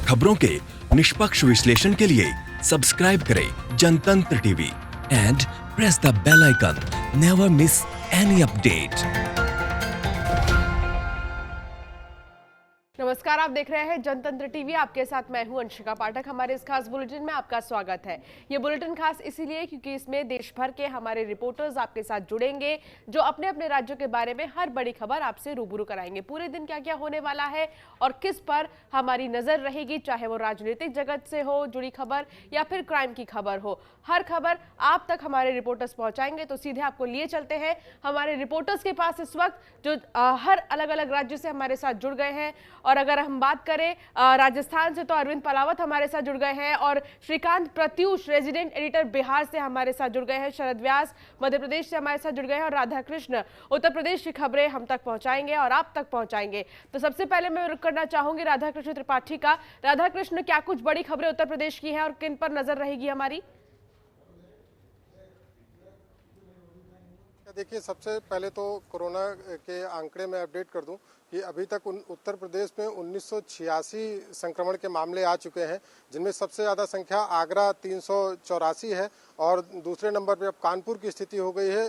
खबरों के निष्पक्ष विश्लेषण के लिए सब्सक्राइब करें Jantantra TV and press the bell icon. Never miss any update. नमस्कार, आप देख रहे हैं जनतंत्र टीवी। आपके साथ मैं हूं अंशिका पाठक। हमारे इस खास बुलेटिन में आपका स्वागत है। ये बुलेटिन खास इसीलिए क्योंकि इसमें देश भर के हमारे रिपोर्टर्स आपके साथ जुड़ेंगे, जो अपने अपने राज्यों के बारे में हर बड़ी खबर आपसे रूबरू कराएंगे। पूरे दिन क्या क्या होने वाला है और किस पर हमारी नजर रहेगी, चाहे वो राजनीतिक जगत से हो जुड़ी खबर या फिर क्राइम की खबर हो, हर खबर आप तक हमारे रिपोर्टर्स पहुंचाएंगे। तो सीधे आपको लिए चलते हैं हमारे रिपोर्टर्स के पास इस वक्त, जो हर अलग अलग राज्य से हमारे साथ जुड़ गए हैं। और अगर हम बात करें राजस्थान से, तो अरविंद पलावत हमारे साथ जुड़ गए हैं और श्रीकांत प्रत्यूष रेजिडेंट एडिटर बिहार से हमारे साथ जुड़ गए हैं। शरद व्यास मध्य प्रदेश से हमारे साथ जुड़ गए हैं और राधा कृष्ण उत्तर प्रदेश की खबरें हम तक पहुंचाएंगे और आप तक पहुंचाएंगे। तो सबसे पहले मैं रुक करना चाहूंगी राधा कृष्ण त्रिपाठी का। राधा कृष्ण, क्या कुछ बड़ी खबरें उत्तर प्रदेश की हैं और किन पर नजर रहेगी हमारी? देखिए, सबसे पहले तो कोरोना के आंकड़े में अपडेट कर दूं कि अभी तक उत्तर प्रदेश में 1986 संक्रमण के मामले आ चुके हैं, जिनमें सबसे ज़्यादा संख्या आगरा 384 है और दूसरे नंबर पर अब कानपुर की स्थिति हो गई है।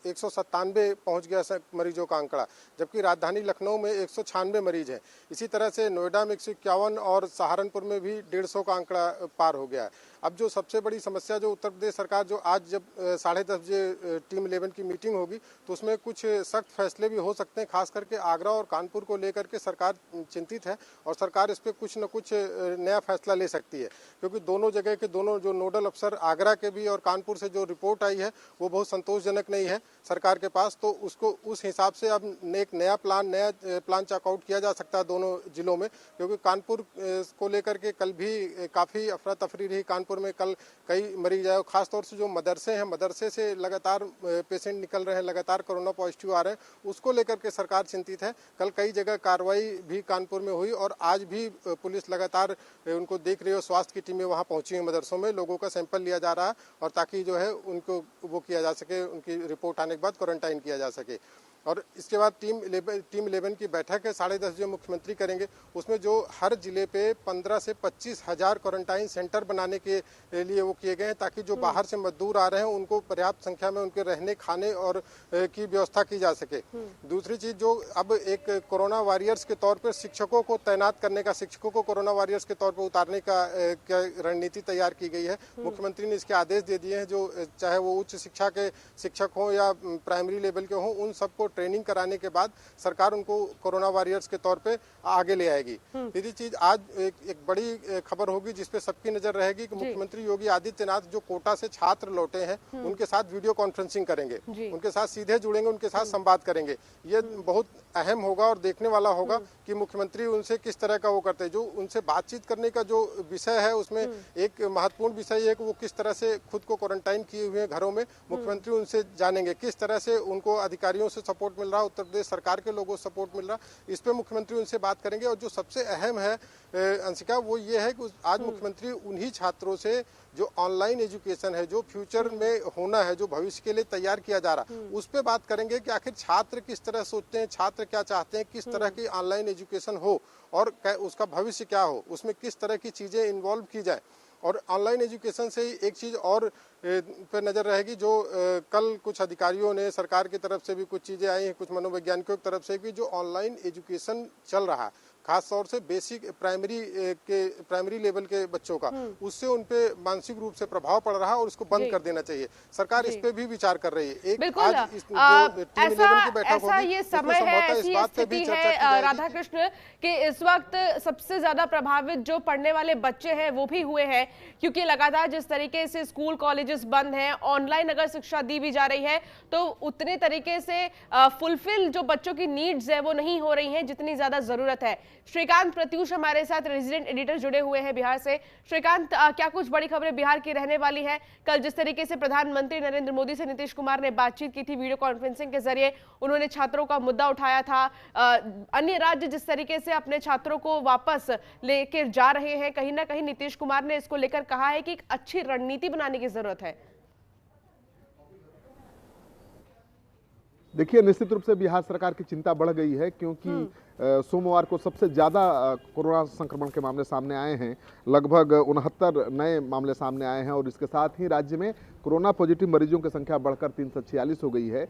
197 पहुंच गया मरीजों का आंकड़ा, जबकि राजधानी लखनऊ में 196 मरीज हैं। इसी तरह से नोएडा में 151 और सहारनपुर में भी 150 का आंकड़ा पार हो गया है। अब जो सबसे बड़ी समस्या जो उत्तर प्रदेश सरकार, जो आज जब 10:30 बजे टीम 11 की मीटिंग होगी तो उसमें कुछ सख्त फैसले भी हो सकते हैं। खास करके आगरा और कानपुर को लेकर के सरकार चिंतित है और सरकार इस पर कुछ न कुछ नया फैसला ले सकती है, क्योंकि दोनों जगह के दोनों जो नोडल अफसर आगरा के भी और कानपुर से जो रिपोर्ट आई है वो बहुत संतोषजनक नहीं है सरकार के पास। तो उसको उस हिसाब से अब एक नया प्लान चेकआउट किया जा सकता है दोनों जिलों में, क्योंकि कानपुर को लेकर के कल भी काफ़ी अफरा तफरी रही। कानपुर में कल कई मरीज आए, खासतौर से जो मदरसे हैं, मदरसे से लगातार पेशेंट निकल रहे हैं, लगातार कोरोना पॉजिटिव आ रहे हैं, उसको लेकर के सरकार चिंतित है। कल कई जगह कार्रवाई भी कानपुर में हुई और आज भी पुलिस लगातार उनको देख रही है। स्वास्थ्य की टीमें वहां पहुंची हैं मदरसों में, लोगों का सैंपल लिया जा रहा है और ताकि जो है उनको वो किया जा सके, उनकी रिपोर्ट आने के बाद क्वारंटाइन किया जा सके। और इसके बाद टीम 11 की बैठक है 10:30 बजे मुख्यमंत्री करेंगे। उसमें जो हर जिले पे 15 से 25 हजार क्वारंटाइन सेंटर बनाने के लिए वो किए गए हैं, ताकि जो बाहर से मजदूर आ रहे हैं उनको पर्याप्त संख्या में उनके रहने खाने और की व्यवस्था की जा सके। दूसरी चीज, जो अब एक कोरोना वॉरियर्स के तौर पर शिक्षकों को तैनात करने का, शिक्षकों को कोरोना वॉरियर्स के तौर पर उतारने का रणनीति तैयार की गई है। मुख्यमंत्री ने इसके आदेश दे दिए हैं। जो चाहे वो उच्च शिक्षा के शिक्षक हों या प्राइमरी लेवल के हों, उन सबको ट्रेनिंग कराने के बाद सरकार उनको कोरोना वॉरियर्स के तौर पे आगे ले आएगी। तीसरी चीज, आज एक बड़ी खबर होगी जिसपे सबकी नजर रहेगी कि मुख्यमंत्री योगी आदित्यनाथ जो कोटा से छात्र लौटे हैं उनके साथ वीडियो कॉन्फ्रेंसिंग करेंगे, उनके साथ सीधे जुड़ेंगे, उनके साथ संवाद करेंगे। ये बहुत अहम होगा और देखने वाला होगा कि मुख्यमंत्री उनसे किस तरह का वो करते हैं। जो उनसे बातचीत करने का जो विषय है, उसमें एक महत्वपूर्ण विषय है कि वो किस तरह से खुद को क्वारंटाइन किए हुए घरों में, मुख्यमंत्री उनसे जानेंगे किस तरह से उनको अधिकारियों से सपोर्ट मिल रहा, उत्तर प्रदेश सरकार के लोगों से सपोर्ट मिल रहा, इस पे मुख्यमंत्री उनसे बात करेंगे। और जो सबसे अहम है अंशिका, वो ये है कि आज मुख्यमंत्री उन्हीं छात्रों से जो ऑनलाइन एजुकेशन है, जो फ्यूचर में होना है, जो भविष्य के लिए तैयार किया जा रहा, उस पे बात करेंगे कि आखिर छात्र किस तरह सोचते हैं, छात्र क्या चाहते हैं, किस तरह की ऑनलाइन एजुकेशन हो और उसका भविष्य क्या हो, उसमें किस तरह की चीजें इन्वॉल्व की जाए। और ऑनलाइन एजुकेशन से ही एक चीज़ और पे नज़र रहेगी, जो कल कुछ अधिकारियों ने, सरकार की तरफ से भी कुछ चीज़ें आई हैं, कुछ मनोवैज्ञानिकों की तरफ से भी, जो ऑनलाइन एजुकेशन चल रहा है खास तौर से बेसिक प्राइमरी लेवल के बच्चों का, उससे उन पे मानसिक रूप से प्रभाव पड़ रहा है और उसको बंद कर देना चाहिए। सरकार इस पे भी विचार कर रही है। एक आज जो टीम 11 की बैठक होगी, ये समय है, ऐसी स्थिति है राधा कृष्ण कि इस वक्त सबसे ज्यादा प्रभावित जो पढ़ने वाले बच्चे हैं वो भी हुए हैं, क्योंकि लगातार जिस तरीके से स्कूल कॉलेजेस बंद हैं, ऑनलाइन अगर शिक्षा दी भी जा रही है तो उतने तरीके से फुलफिल जो बच्चों की नीड्स है वो नहीं हो रही हैं जितनी ज्यादा जरूरत है। श्रीकांत प्रत्यूष हमारे साथ रेजिडेंट एडिटर जुड़े हुए हैं बिहार से। श्रीकांत, क्या कुछ बड़ी खबरें बिहार की रहने वाली है? कल जिस तरीके से प्रधानमंत्री नरेंद्र मोदी से नीतीश कुमार ने बातचीत की थी वीडियो कॉन्फ्रेंसिंग के जरिए, उन्होंने छात्रों का मुद्दा उठाया था। अन्य राज्य जिस तरीके से अपने छात्रों को वापस लेकर जा रहे हैं, कहीं ना कहीं नीतीश कुमार ने इसको लेकर कहा है कि एक अच्छी रणनीति बनाने की जरूरत है। देखिए, निश्चित रूप से बिहार सरकार की चिंता बढ़ गई है, क्योंकि सोमवार को सबसे ज़्यादा कोरोना संक्रमण के मामले सामने आए हैं। लगभग 69 नए मामले सामने आए हैं और इसके साथ ही राज्य में कोरोना पॉजिटिव मरीजों की संख्या बढ़कर 346 हो गई है।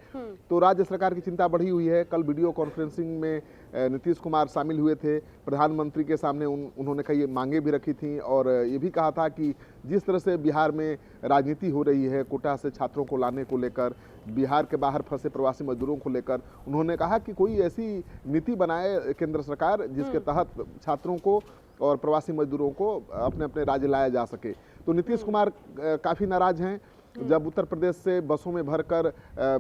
तो राज्य सरकार की चिंता बढ़ी हुई है। कल वीडियो कॉन्फ्रेंसिंग में नीतीश कुमार शामिल हुए थे। प्रधानमंत्री के सामने उन्होंने कई मांगे भी रखी थी और ये भी कहा था कि जिस तरह से बिहार में राजनीति हो रही है, कोटा से छात्रों को लाने को लेकर, बिहार के बाहर फंसे प्रवासी मजदूरों को लेकर, उन्होंने कहा कि कोई ऐसी नीति बनाए केंद्र सरकार जिसके तहत छात्रों को और प्रवासी मजदूरों को अपने अपने राज्य लाया जा सके। तो नीतीश कुमार काफ़ी नाराज हैं। जब उत्तर प्रदेश से बसों में भरकर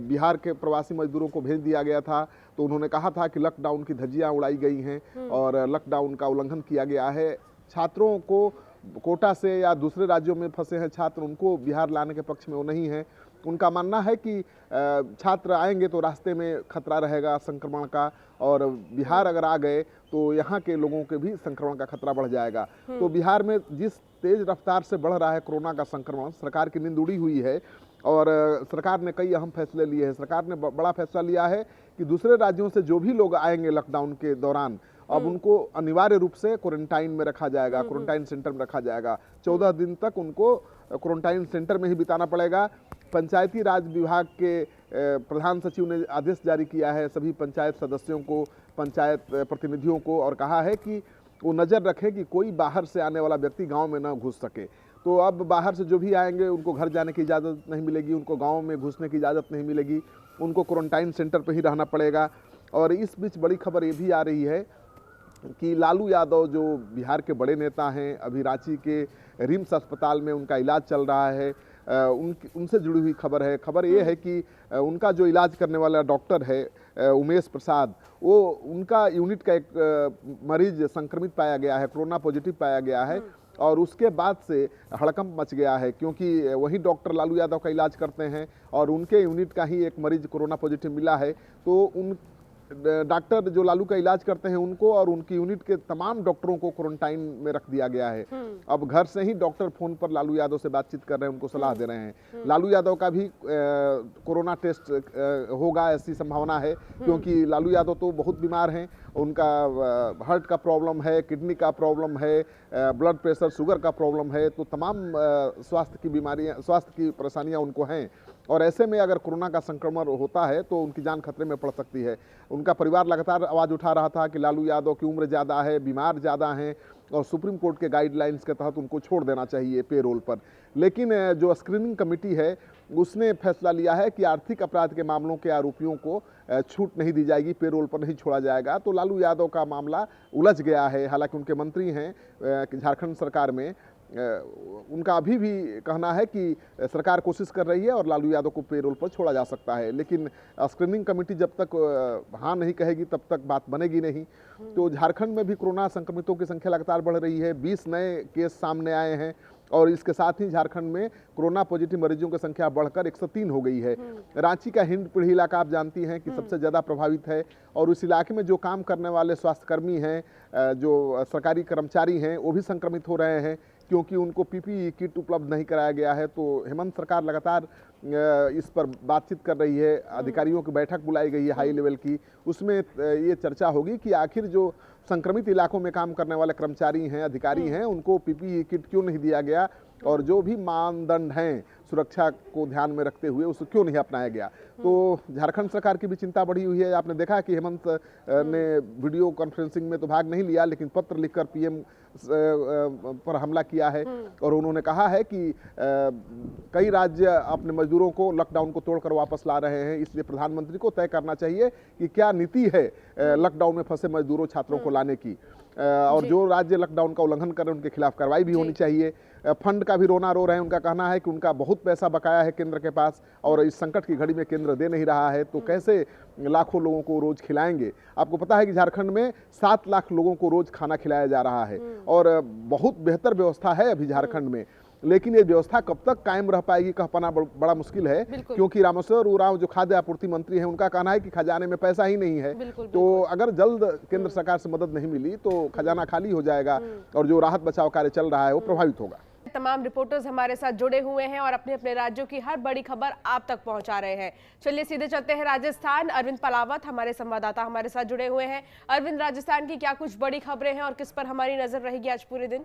बिहार के प्रवासी मजदूरों को भेज दिया गया था तो उन्होंने कहा था कि लॉकडाउन की धज्जियां उड़ाई गई हैं और लॉकडाउन का उल्लंघन किया गया है। छात्रों को कोटा से या दूसरे राज्यों में फंसे हैं छात्र, उनको बिहार लाने के पक्ष में वो नहीं है। उनका मानना है कि छात्र आएंगे तो रास्ते में खतरा रहेगा संक्रमण का और बिहार अगर आ गए तो यहाँ के लोगों के भी संक्रमण का खतरा बढ़ जाएगा। तो बिहार में जिस तेज रफ्तार से बढ़ रहा है कोरोना का संक्रमण, सरकार की नींद उड़ी हुई है और सरकार ने कई अहम फैसले लिए हैं। सरकार ने बड़ा फैसला लिया है कि दूसरे राज्यों से जो भी लोग आएंगे लॉकडाउन के दौरान, अब उनको अनिवार्य रूप से क्वारंटाइन में रखा जाएगा, क्वारंटाइन सेंटर में रखा जाएगा। 14 दिन तक उनको क्वारंटाइन सेंटर में ही बिताना पड़ेगा। पंचायती राज विभाग के प्रधान सचिव ने आदेश जारी किया है सभी पंचायत सदस्यों को, पंचायत प्रतिनिधियों को, और कहा है कि वो नज़र रखें कि कोई बाहर से आने वाला व्यक्ति गांव में न घुस सके। तो अब बाहर से जो भी आएंगे उनको घर जाने की इजाज़त नहीं मिलेगी, उनको गांव में घुसने की इजाज़त नहीं मिलेगी, उनको क्वारंटाइन सेंटर पर ही रहना पड़ेगा। और इस बीच बड़ी खबर ये भी आ रही है कि लालू यादव जो बिहार के बड़े नेता हैं, अभी रांची के रिम्स अस्पताल में उनका इलाज चल रहा है। उनसे जुड़ी हुई खबर है। खबर ये है कि उनका जो इलाज करने वाला डॉक्टर है उमेश प्रसाद, वो उनका यूनिट का एक मरीज संक्रमित पाया गया है, कोरोना पॉजिटिव पाया गया है और उसके बाद से हड़कंप मच गया है क्योंकि वही डॉक्टर लालू यादव का इलाज करते हैं और उनके यूनिट का ही एक मरीज कोरोना पॉजिटिव मिला है। तो उन डॉक्टर जो लालू का इलाज करते हैं उनको और उनकी यूनिट के तमाम डॉक्टरों को क्वारंटाइन में रख दिया गया है। अब घर से ही डॉक्टर फोन पर लालू यादव से बातचीत कर रहे हैं, उनको सलाह दे रहे हैं। लालू यादव का भी कोरोना टेस्ट होगा ऐसी संभावना है क्योंकि लालू यादव तो बहुत बीमार हैं। उनका हार्ट का प्रॉब्लम है, किडनी का प्रॉब्लम है, ब्लड प्रेशर, शुगर का प्रॉब्लम है। तो तमाम स्वास्थ्य की बीमारियां, स्वास्थ्य की परेशानियां उनको हैं और ऐसे में अगर कोरोना का संक्रमण होता है तो उनकी जान खतरे में पड़ सकती है। उनका परिवार लगातार आवाज़ उठा रहा था कि लालू यादव की उम्र ज़्यादा है, बीमार ज़्यादा हैं और सुप्रीम कोर्ट के गाइडलाइंस के तहत उनको छोड़ देना चाहिए पेरोल पर। लेकिन जो स्क्रीनिंग कमेटी है उसने फैसला लिया है कि आर्थिक अपराध के मामलों के आरोपियों को छूट नहीं दी जाएगी, पेरोल पर नहीं छोड़ा जाएगा। तो लालू यादव का मामला उलझ गया है। हालांकि उनके मंत्री हैं झारखंड सरकार में, उनका अभी भी कहना है कि सरकार कोशिश कर रही है और लालू यादव को पेरोल पर छोड़ा जा सकता है। लेकिन स्क्रीनिंग कमेटी जब तक हाँ नहीं कहेगी तब तक बात बनेगी नहीं। तो झारखंड में भी कोरोना संक्रमितों की संख्या लगातार बढ़ रही है। 20 नए केस सामने आए हैं और इसके साथ ही झारखंड में कोरोना पॉजिटिव मरीजों की संख्या बढ़कर 103 हो गई है। रांची का हिंदपीढ़ी इलाका आप जानती हैं कि सबसे ज़्यादा प्रभावित है और उस इलाके में जो काम करने वाले स्वास्थ्यकर्मी हैं, जो सरकारी कर्मचारी हैं, वो भी संक्रमित हो रहे हैं क्योंकि उनको पीपीई किट उपलब्ध नहीं कराया गया है। तो हेमंत सरकार लगातार इस पर बातचीत कर रही है। अधिकारियों की बैठक बुलाई गई है हाई लेवल की, उसमें ये चर्चा होगी कि आखिर जो संक्रमित इलाकों में काम करने वाले कर्मचारी हैं, अधिकारी हैं, उनको पीपीई किट क्यों नहीं दिया गया और जो भी मानदंड हैं सुरक्षा को ध्यान में रखते हुए उसको क्यों नहीं अपनाया गया। तो झारखंड सरकार की भी चिंता बढ़ी हुई है। आपने देखा कि हेमंत ने वीडियो कॉन्फ्रेंसिंग में तो भाग नहीं लिया लेकिन पत्र लिखकर पीएम पर हमला किया है और उन्होंने कहा है कि कई राज्य अपने मजदूरों को लॉकडाउन को तोड़कर वापस ला रहे हैं, इसलिए प्रधानमंत्री को तय करना चाहिए कि क्या नीति है लॉकडाउन में फंसे मजदूरों, छात्रों को लाने की और जो राज्य लॉकडाउन का उल्लंघन कर रहे हैं उनके खिलाफ कार्रवाई भी होनी चाहिए। फंड का भी रोना रो रहे हैं। उनका कहना है कि उनका बहुत पैसा बकाया है केंद्र के पास और इस संकट की घड़ी में केंद्र दे नहीं रहा है, तो कैसे लाखों लोगों को रोज खिलाएंगे। आपको पता है कि झारखंड में 7 लाख लोगों को रोज खाना खिलाया जा रहा है और बहुत बेहतर व्यवस्था है अभी झारखंड में, लेकिन ये व्यवस्था कब तक कायम रह पाएगी कह पाना बड़ा मुश्किल है क्योंकि रामेश्वर उरांव जो खाद्य आपूर्ति मंत्री हैं उनका कहना है कि खजाने में पैसा ही नहीं है। तो अगर जल्द केंद्र सरकार से मदद नहीं मिली तो खजाना खाली हो जाएगा और जो राहत बचाव कार्य चल रहा है वो प्रभावित होगा। तमाम रिपोर्टर्स हमारे साथ जुड़े हुए हैं और अपने अपने राज्यों की हर बड़ी खबर आप तक पहुंचा रहे हैं। चलिए सीधे चलते हैं राजस्थान। अरविंद पलावत हमारे संवाददाता हमारे साथ जुड़े हुए हैं। अरविंद, राजस्थान की क्या कुछ बड़ी खबरें हैं और किस पर हमारी नजर रहेगी आज पूरे दिन?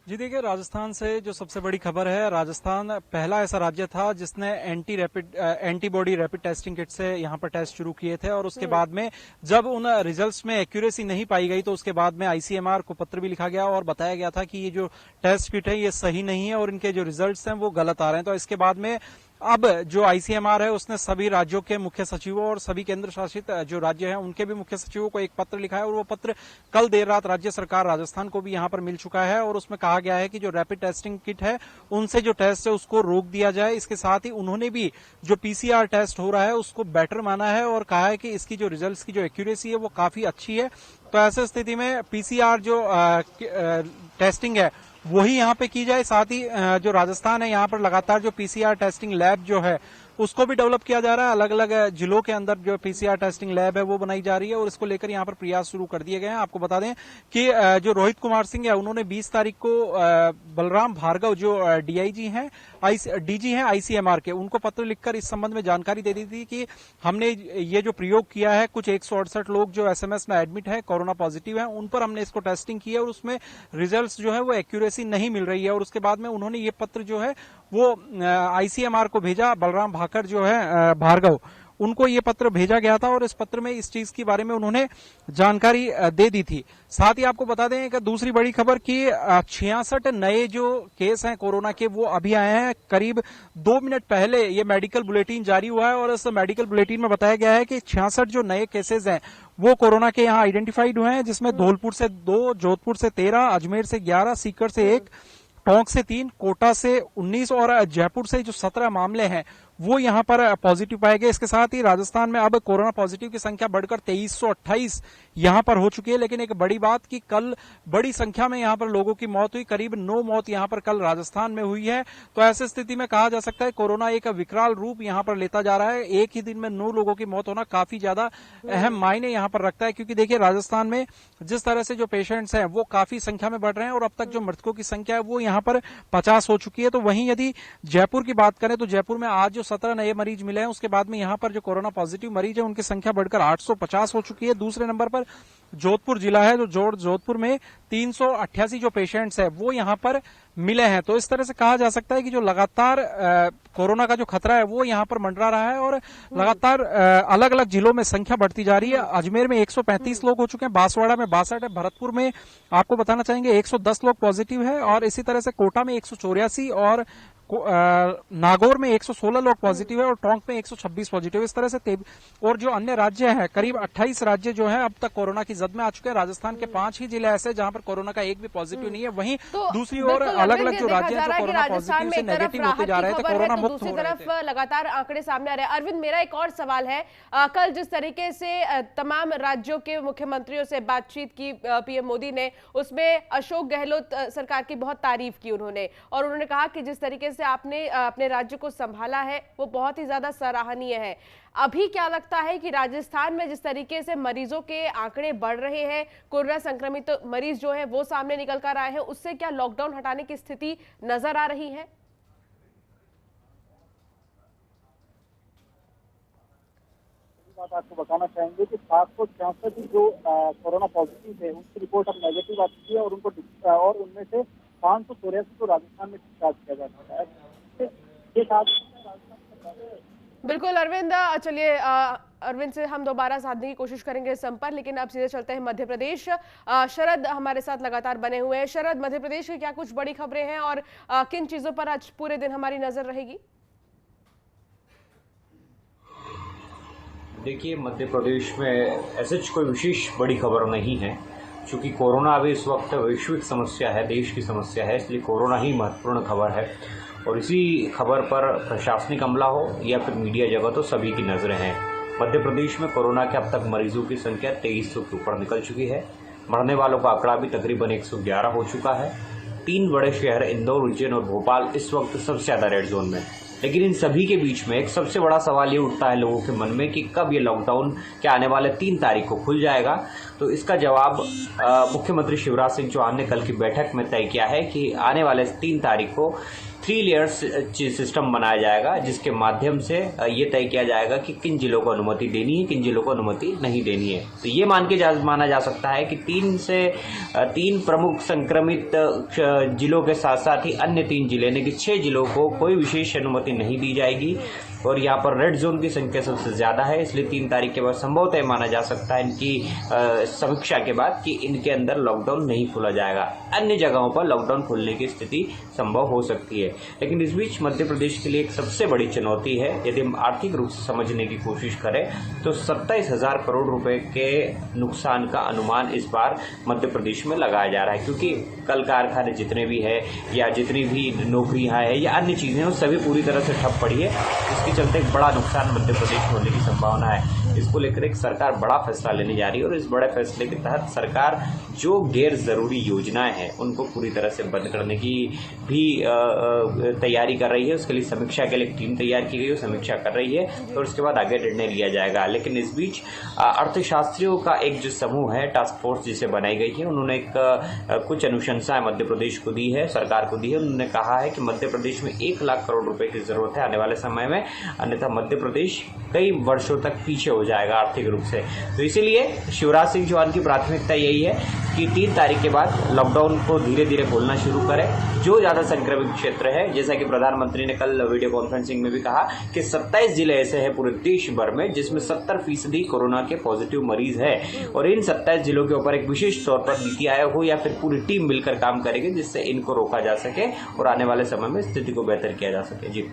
जी देखिए, राजस्थान से जो सबसे बड़ी खबर है, राजस्थान पहला ऐसा राज्य था जिसने एंटीबॉडी रैपिड टेस्टिंग किट से यहाँ पर टेस्ट शुरू किए थे और उसके बाद में जब उन रिजल्ट्स में एक्यूरेसी नहीं पाई गई तो उसके बाद में आईसीएमआर को पत्र भी लिखा गया और बताया गया था कि ये जो टेस्ट किट है ये सही नहीं है और इनके जो रिजल्ट्स हैं वो गलत आ रहे हैं। तो इसके बाद में अब जो आईसीएमआर है उसने सभी राज्यों के मुख्य सचिवों और सभी केंद्र शासित जो राज्य हैं उनके भी मुख्य सचिवों को एक पत्र लिखा है और वो पत्र कल देर रात राज्य सरकार राजस्थान को भी यहां पर मिल चुका है और उसमें कहा गया है कि जो रैपिड टेस्टिंग किट है उनसे जो टेस्ट है उसको रोक दिया जाए। इसके साथ ही उन्होंने भी जो पीसीआर टेस्ट हो रहा है उसको बेटर माना है और कहा है कि इसकी जो रिजल्ट्स की जो एक्यूरेसी है वो काफी अच्छी है। तो ऐसी स्थिति में पीसीआर जो टेस्टिंग है वही यहाँ पे की जाए। साथ ही जो राजस्थान है यहाँ पर लगातार जो पीसीआर टेस्टिंग लैब जो है उसको भी डेवलप किया जा रहा है। अलग अलग जिलों के अंदर जो पीसीआर टेस्टिंग लैब है वो बनाई जा रही है और इसको लेकर यहाँ पर प्रयास शुरू कर दिए गए हैं। आपको बता दें कि जो रोहित कुमार सिंह है उन्होंने 20 तारीख को बलराम भार्गव जो डीआईजी हैं डीजी हैं आईसीएमआर के, उनको पत्र लिखकर इस संबंध में जानकारी दे दी थी कि हमने ये जो प्रयोग किया है, कुछ 168 लोग जो एसएमएस में एडमिट है कोरोना पॉजिटिव है उन पर हमने इसको टेस्टिंग की है और उसमें रिजल्ट्स जो है वो एक्यूरेसी नहीं मिल रही है। और उसके बाद में उन्होंने ये पत्र जो है वो आईसीएमआर को भेजा। बलराम भाकर जो है भार्गव उनको ये पत्र भेजा गया था और इस पत्र में इस चीज के बारे में उन्होंने जानकारी दे दी थी। साथ ही आपको बता दें कि दूसरी बड़ी खबर कि 66 नए जो केस हैं कोरोना के वो अभी आए हैं। करीब 2 मिनट पहले ये मेडिकल बुलेटिन जारी हुआ है और इस मेडिकल बुलेटिन में बताया गया है कि 66 जो नए केसेज हैं वो कोरोना के यहाँ आइडेंटिफाइड हुए हैं, जिसमें धौलपुर से 2, जोधपुर से 13, अजमेर से 11, सीकर से 1, टोंक से 3, कोटा से 19 और जयपुर से जो 17 मामले हैं वो यहां पर पॉजिटिव पाए गए। इसके साथ ही राजस्थान में अब कोरोना पॉजिटिव की संख्या बढ़कर 2328 यहां पर हो चुकी है। लेकिन एक बड़ी बात कि कल बड़ी संख्या में यहां पर लोगों की मौत हुई, करीब 9 मौत यहां पर कल राजस्थान में हुई है। तो ऐसी स्थिति में कहा जा सकता है कोरोना एक विकराल रूप यहां पर लेता जा रहा है। एक ही दिन में 9 लोगों की मौत होना काफी ज्यादा अहम मायने यहां पर रखता है, क्योंकि देखिए राजस्थान में जिस तरह से जो पेशेंट्स हैं वो काफी संख्या में बढ़ रहे हैं और अब तक जो मृतकों की संख्या है वो यहां पर 50 हो चुकी है। तो वहीं यदि जयपुर की बात करें तो जयपुर में आज जो 17 नए मरीज मिले हैं उसके बाद में यहां पर जो कोरोना पॉजिटिव मरीज है उनकी संख्या बढ़कर 850 हो चुकी है। दूसरे नंबर पर जोधपुर जिला है, जो जोधपुर में 388 जो पेशेंट्स है वो यहां पर मिले हैं। तो इस तरह से कहा जा सकता है कि जो लगातार कोरोना का जो खतरा है वो यहां पर मंडरा रहा है और लगातार अलग अलग जिलों में संख्या बढ़ती जा रही है। अजमेर में 135 लोग हो चुके हैं, बांसवाड़ा में 62 है, भरतपुर में आपको बताना चाहेंगे 110 लोग पॉजिटिव है और इसी तरह से कोटा में 184 और नागौर में 116 लोग पॉजिटिव है और टोंक में 126 पॉजिटिव। इस तरह से और जो अन्य राज्य हैं करीब 28 राज्य जो है अब तक कोरोना की जद में आ चुके हैं। राजस्थान के 5 ही जिले ऐसे जहां पर कोरोना का एक भी पॉजिटिव नहीं है। वहीं तो दूसरी ओर अलग अलग जो राज्य हैं जो कोरोना पॉजिटिव से नेगेटिव होते जा रहे हैं, तो कोरोना मुक्त हो रहे थे। लगातार आंकड़े सामने आ रहे हैं। अरविंद, मेरा एक और सवाल है, कल जिस तरीके से तमाम राज्यों के मुख्यमंत्रियों से बातचीत की पीएम मोदी ने, उसमें अशोक गहलोत सरकार की बहुत तारीफ की उन्होंने और उन्होंने कहा कि जिस तरीके से आपने अपने राज्य को संभाला है वो बहुत ही ज्यादा सराहनीय है। अभी क्या लगता है कि राजस्थान में जिस तरीके से मरीजों के आंकड़े बढ़ रहे हैं, कोरोना संक्रमित मरीज जो है वो सामने निकल कर आए हैं, उससे क्या लॉकडाउन हटाने की स्थिति नजर आ रही है? बात आपको बताना चाहेंगे कि 766 जो कोरोना पॉजिटिव थे उनकी रिपोर्ट अब नेगेटिव आ चुकी है और उनको और उनमें से 584 को राजस्थान में डिस्चार्ज किया जा रहा है। बिल्कुल अरविंद, चलिए अरविंद से हम दोबारा साधने की कोशिश करेंगे संपर्क, लेकिन अब सीधे चलते हैं मध्य प्रदेश। शरद हमारे साथ लगातार बने हुए हैं। शरद, मध्य प्रदेश की क्या कुछ बड़ी खबरें हैं और किन चीजों पर आज पूरे दिन हमारी नजर रहेगी? देखिए, मध्य प्रदेश में ऐसे कोई विशेष बड़ी खबर नहीं है, क्योंकि कोरोना अभी इस वक्त वैश्विक समस्या है, देश की समस्या है, इसलिए कोरोना ही महत्वपूर्ण खबर है और इसी खबर पर प्रशासनिक अमला हो या फिर मीडिया जगत हो, सभी की नजरें हैं। मध्य प्रदेश में कोरोना के अब तक मरीजों की संख्या 2300 के ऊपर निकल चुकी है। मरने वालों का आंकड़ा भी तकरीबन 111 हो चुका है। 3 बड़े शहर इंदौर, उज्जैन और भोपाल इस वक्त सबसे ज्यादा रेड जोन में। लेकिन इन सभी के बीच में एक सबसे बड़ा सवाल ये उठता है लोगों के मन में कि कब ये लॉकडाउन क्या आने वाले 3 तारीख को खुल जाएगा। तो इसका जवाब मुख्यमंत्री शिवराज सिंह चौहान ने कल की बैठक में तय किया है कि आने वाले 3 तारीख को 3 लेयर्स सिस्टम बनाया जाएगा, जिसके माध्यम से ये तय किया जाएगा कि किन जिलों को अनुमति देनी है, किन जिलों को अनुमति नहीं देनी है। तो ये माना जा सकता है कि 3 प्रमुख संक्रमित जिलों के साथ साथ ही अन्य 3 जिले यानी कि 6 जिलों को कोई विशेष अनुमति नहीं दी जाएगी। और यहाँ पर रेड जोन की संख्या सबसे ज़्यादा है, इसलिए 3 तारीख के बाद संभवतः माना जा सकता है इनकी समीक्षा के बाद कि इनके अंदर लॉकडाउन नहीं खोला जाएगा। अन्य जगहों पर लॉकडाउन खोलने की स्थिति संभव हो सकती है। लेकिन इस बीच मध्य प्रदेश के लिए एक सबसे बड़ी चुनौती है, यदि हम आर्थिक रूप से समझने की कोशिश करें तो 27,000 करोड़ रुपए के नुकसान का अनुमान इस बार मध्य प्रदेश में लगाया जा रहा है, क्योंकि कल कारखाने जितने भी है या जितनी भी नौकरियां हैं या अन्य चीज़ें वो सभी पूरी तरह से ठप पड़ी है। इसके चलते एक बड़ा नुकसान मध्य प्रदेश में होने की संभावना है। इसको लेकर एक सरकार बड़ा फैसला लेने जा रही है और इस बड़े फैसले के तहत सरकार जो गैर जरूरी योजनाएं हैं उनको पूरी तरह से बंद करने की भी तैयारी कर रही है। उसके लिए समीक्षा के लिए एक टीम तैयार की गई है, समीक्षा कर रही है और उसके बाद आगे निर्णय लिया जाएगा। लेकिन इस बीच अर्थशास्त्रियों का एक जो समूह है, टास्क फोर्स जिसे बनाई गई है, उन्होंने कुछ अनुशंसाएं मध्य प्रदेश को दी है, सरकार को दी है। उन्होंने कहा है कि मध्य प्रदेश में 1 लाख करोड़ रुपए की जरूरत है आने वाले समय में, अन्यथा मध्य प्रदेश कई वर्षों तक पीछे हो जाएगा आर्थिक रूप से। तो इसीलिए शिवराज सिंह चौहान की प्राथमिकता यही है कि 3 तारीख के बाद लॉकडाउन को धीरे धीरे खोलना शुरू करें। जो ज्यादा संक्रमित क्षेत्र है, जैसा कि प्रधानमंत्री ने कल वीडियो कॉन्फ्रेंसिंग में भी कहा कि 27 जिले ऐसे हैं पूरे देश भर में जिसमें 70% कोरोना के पॉजिटिव मरीज है और इन 27 जिलों के ऊपर एक विशेष तौर पर नीति आयोग हो या फिर पूरी टीम मिलकर काम करेगी, जिससे इनको रोका जा सके और आने वाले समय में स्थिति को बेहतर किया जा सके। जी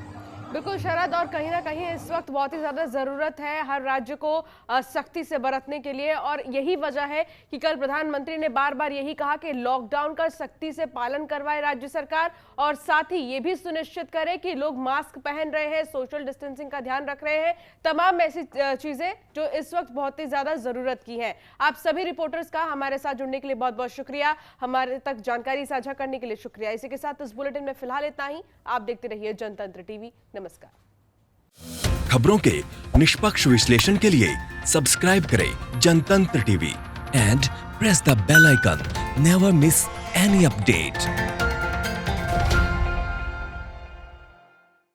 बिल्कुल शरद, और कहीं ना कहीं इस वक्त बहुत ही ज्यादा जरूरत है हर राज्य को सख्ती से बरतने के लिए, और यही वजह है कि कल प्रधानमंत्री ने बार बार यही कहा कि लॉकडाउन का सख्ती से पालन करवाए राज्य सरकार और साथ ही ये भी सुनिश्चित करे कि लोग मास्क पहन रहे हैं, सोशल डिस्टेंसिंग का ध्यान रख रहे हैं, तमाम ऐसी चीजें जो इस वक्त बहुत ही ज्यादा जरूरत की है। आप सभी रिपोर्टर्स का हमारे साथ जुड़ने के लिए बहुत बहुत शुक्रिया, हमारे तक जानकारी साझा करने के लिए शुक्रिया। इसी के साथ इस बुलेटिन में फिलहाल इतना ही। आप देखते रहिए जनतंत्र टीवी। नमस्कार। खबरों के निष्पक्ष विश्लेषण के लिए सब्सक्राइब करें Jantantra TV and press the bell icon. Never miss any update.